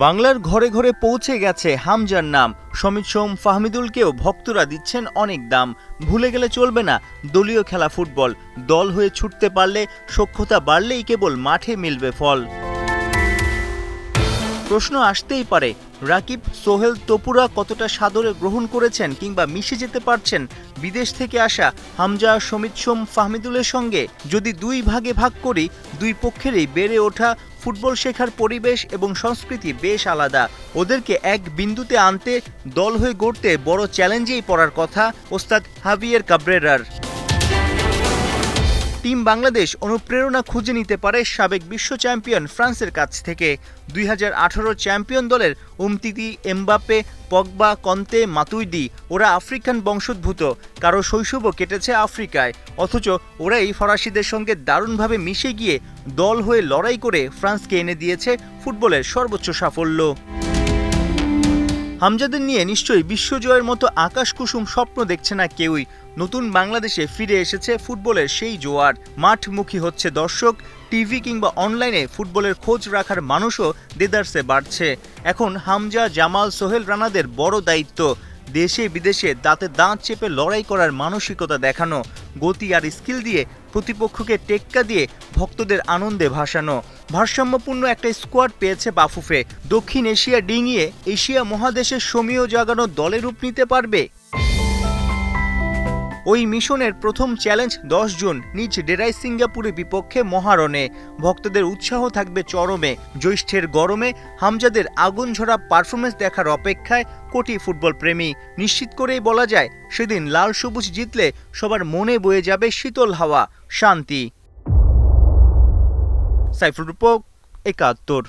বাংলার ঘরে ঘরে পৌঁছে গেছে হামজার নাম। সমিত সোম, ফাহমিদুলকেও ভক্তরা দিচ্ছেন অনেক দাম। ভুলে গেলে চলবে না দলীয় খেলা ফুটবল। দল হয়ে ছুটতে পারলে, সখ্যতা বাড়লেই কেবল মাঠে মিলবে ফল। প্রশ্ন আসতেই পারে, রাকিব, সোহেল, তপুরা কতটা সাদরে গ্রহণ করেছেন কিংবা মিশে যেতে পারছেন বিদেশ থেকে আসা হামজা, সমিত সোম, ফাহমিদুলের সঙ্গে। যদি দুই ভাগে ভাগ করি, দুই পক্ষেরই বেড়ে ওঠা ফুটবল শেখার পরিবেশ এবং সংস্কৃতি বেশ আলাদা। ওদেরকে এক বিন্দুতে আনতে, দল হয়ে গড়তে বড় চ্যালেঞ্জেই পড়ার কথা ওস্তাদ হাভিয়ের কাব্রেরার। টিম বাংলাদেশ অনুপ্রেরণা খুঁজে নিতে পারে সাবেক বিশ্ব চ্যাম্পিয়ন ফ্রান্সের কাছ থেকে। 2018 চ্যাম্পিয়ন দলের উমতিতি, এমবাপ্পে, পগবা, কন্তে, মাতুইদি ওরা আফ্রিকান বংশোদ্ভূত। কারো শৈশবও কেটেছে আফ্রিকায়, অথচ ওরাই ফরাসিদের সঙ্গে দারুণভাবে মিশে গিয়ে দল হয়ে লড়াই করে ফ্রান্সকে এনে দিয়েছে ফুটবলের সর্বোচ্চ সাফল্য। হামজাদের নিয়ে নিশ্চয়ই বিশ্বজয়ের মতো আকাশকুসুম স্বপ্ন দেখছে না কেউই। নতুন বাংলাদেশে ফিরে এসেছে ফুটবলের সেই জোয়ার। মাঠমুখী হচ্ছে দর্শক, টিভি কিংবা অনলাইনে ফুটবলের খোঁজ রাখার মানুষও দেদারসে বাড়ছে। এখন হামজা, জামাল, সোহেল রানাদের বড় দায়িত্ব দেশে বিদেশে দাঁতে দাঁত চেপে লড়াই করার মানসিকতা দেখানো, গতি আর স্কিল দিয়ে প্রতিপক্ষকে টেক্কা দিয়ে ভক্তদের আনন্দে ভাসানো। ভারসাম্যপূর্ণ একটা স্কোয়াড পেয়েছে বাফুফে। দক্ষিণ এশিয়া ডিঙিয়ে এশিয়া মহাদেশের সমীহ জাগানো দলে রূপ নিতে পারবে। ওই মিশনের প্রথম চ্যালেঞ্জ 10 জুন নিজ ডেরায় সিঙ্গাপুরের বিপক্ষে মহারণে। ভক্তদের উৎসাহ থাকবে চরমে। জ্যৈষ্ঠের গরমে হামজাদের আগুন ঝরা পারফরমেন্স দেখার অপেক্ষায় কোটি ফুটবল প্রেমী। নিশ্চিত করেই বলা যায়, সেদিন লাল সবুজ জিতলে সবার মনে বয়ে যাবে শীতল হাওয়া, শান্তি। সাইফুল রূপক, ৭১।